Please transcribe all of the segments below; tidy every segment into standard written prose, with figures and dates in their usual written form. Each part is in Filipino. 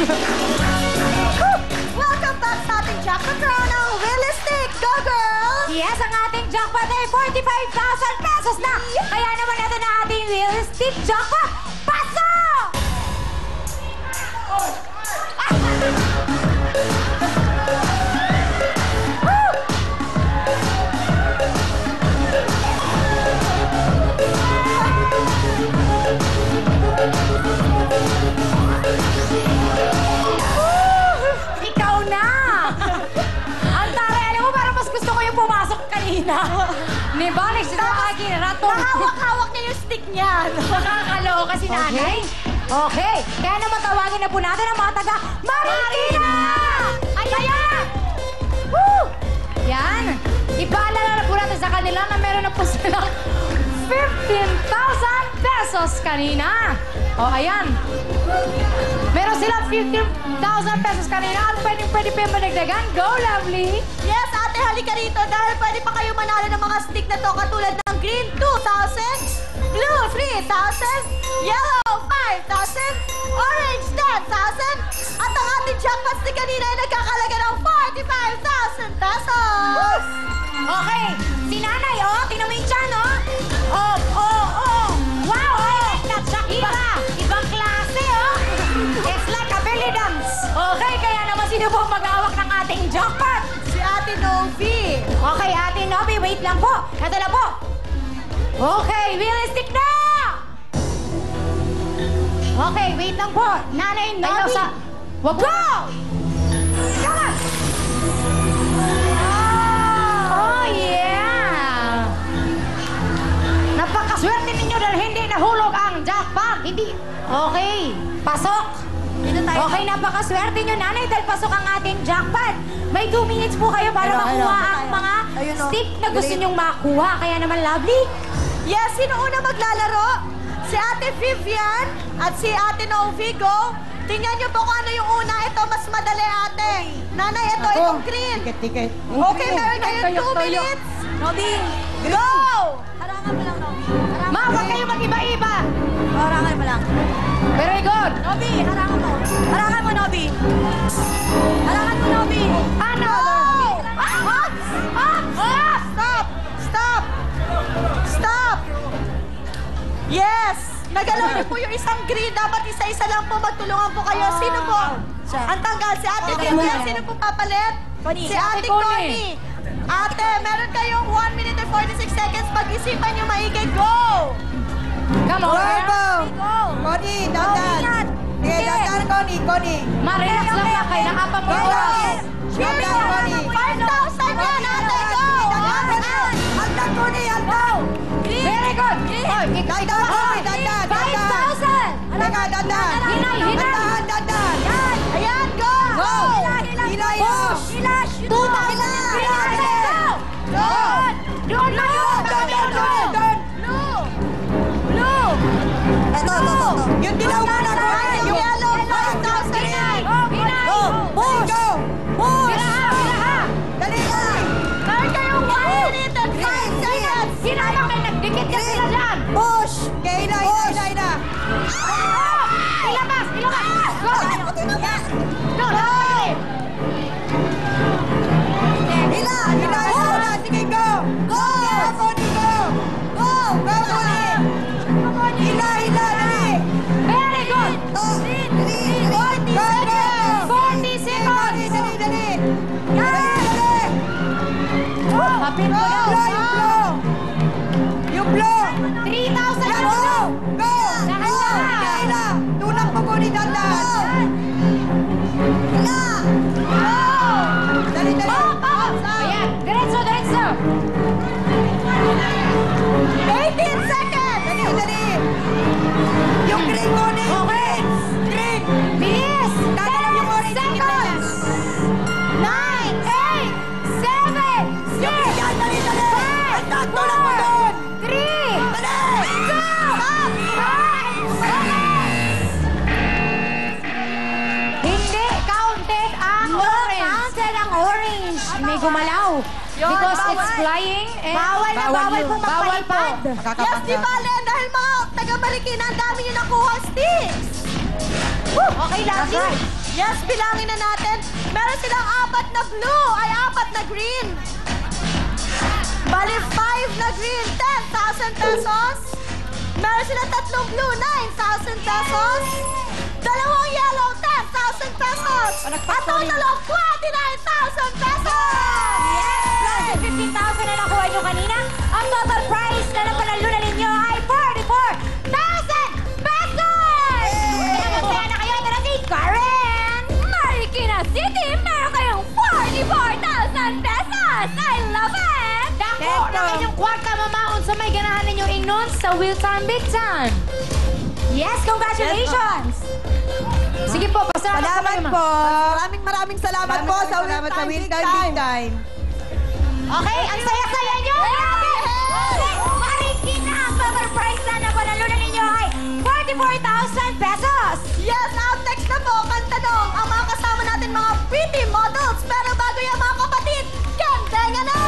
Welcome back sa ating jackpot round ng Realistic. Go, girl! Yes, ang ating jackpot ay 45,000 pesos na. Kaya naman natin na ating Realistic jackpot. Pasok! Ikaw na! Ang taray, alam mo, parang mas gusto ko yung pumasok kanina. Ni Balik, si Sakagi, rato. Mahawak-hawak niya yung stick niya. Nakakaloka si nanay. Okay, kaya naman tawagin na po natin ang mga taga Marikina! Ayan! Woo! Yan. Ipaalala na po natin sa kanila na meron na po silang 15,000 pesos kanina. O, ayan. Meron silang 15,000 pesos kanina at pwede pa yung managdagan. Go, Lovely! Yes, ate, halika rito dahil pwede pa kayo manalo ng mga stick na to katulad ng green 2,000, blue 3,000, yellow 5,000, orange 10,000, at ang ating jackpot stick kanina ay nagkakalaga ng 45,000 pesos! Okay, si nanay, oh. Tingnan mo yung tiyan, oh. Oh. Wow, I like that, Shakira. Ibang klase, oh. It's like a belly dance. Okay, kaya naman sino po mag-awak ng ating jackpot? Si Ate Novi. Okay, Ate Novi, wait lang po. Ito na po. Okay, realistic na! Okay, wait lang po. Nanay Novi. Wag go! Come on! Oh, yeah! Napakaswerte ninyo dahil hindi nahulog ang jackpot. Hindi. Okay, pasok. Okay, napakaswerte nyo, nanay, dahil pasok ang ating jackpot. May 2 minutes po kayo para makuha ang mga stick na gusto nyong makuha. Kaya naman, Lovely. Yes, sino una maglalaro? Si Ate Vivian at si Ate Novi. Go! Tingnan niyo po kung ano yung una. Ito, mas madali, ate. Nanay, itong green. Tiket. Okay, meron kayong 2 minutes. Novi. Go! Harangan mo lang, Novi. Ma, huwag kayo mag-iba-iba. Harangan mo lang. Very good. Novi, harangan mo. Harangan mo, Novi. Harangan mo, Novi. Ano? Stop! Stop! Stop! Yes! Nagalaw niyo po yung isang green. Dapat isa-isa lang po. Magtulungan po kayo. Sino po? Ang tanggal. Si Ate Vivian. Sino po papalit? Si Ate Connie. Ate, meron kayong 1 minute and 46 seconds. Pag-isipan niyo maigi. Go! Come on, girl. Go! Connie, dandan. Sige, dandan, Connie. Ma-relax lang na kayo. Nakapa po. Dandan, Connie. 5,000 yan, ate. Go! Aldan, Connie, aldan. Very good. Oy, Dandan, Connie, dandan. 5,000. Teka, dandan. Hinay. Dandan. Yan! Ayan, go! Go! Hilay mo. Tuta! Go! Doon na yun. Doon. Blue! Ito. Yung dilaw mo na, Connie. Yung yellow, 5,000 yan! Go! Push! Go! Push! Biraha. Dali na! Meron kayong 1 minute and 5 seconds! Hinay mo kayo. Nagdikit ka sila dyan. Push! Okay, hilay na. Ilabas. Go. Go. Hila! Sige, go! Go! Connie, go! Go, Connie! Hila, dali! Very good. 40 seconds. Dali! Kapit mo Go! daw. Yung blow! 3,000 Yan, euro. go! Go! Dahan-dahan. Hila! Tunang po, Connie, dandan! Hila! Dali! Ayan. Diretso. 18 seconds! Dali! Yung green, Connie! Okay. Green! Bilis. Dadalaw yung 10 orange. seconds. 9, 8, 7, 6, Yung green yan! Dali! 5, Tulak mo doon! 3, Dali! 2, 1. Hindi counted ang orange. Counted ang orange. May gumalaw. Because it's flying. Bawal na bawal pong magpalipad. Yes, di bale, dahil mga taga-Marikina, ang dami nyo nakuha sticks! Okay, Lovely. Yes, bilangin na natin. Meron silang 4 na blue, ay 4 na green. Bali, 5 na green, 10,000 pesos. Meron silang 3 blue, 9,000 pesos. 2 yellow, 10,000 pesos. At total of 29,000 pesos! Yes! Plus yung 15,000 na nakuha nyo kanina, ang total prize na napanalunan ninyo ay 44,000 pesos! Kaya masaya na kayo, tara si Karen! Marikina City, meron kayong 44,000 pesos! I love it! Dako ng inyong kwarta mamaon sa may ganahan ninyong ingnon sa Will Time Big Time! Yes, congratulations! Sige po, pasalamat Salamat po. po. Maraming salamat po sa Will Time Big Time. Okay, ang saya-saya nyo! Marikina, ang total prize na napanalunan ninyo ay 44,000 pesos! Yes, up next na po, pantanong ang mga kasama natin mga pretty models. Pero bago yan mga kapatid, gandeng na!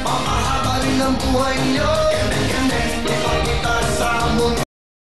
Pamahaba rin ang buhay niyo.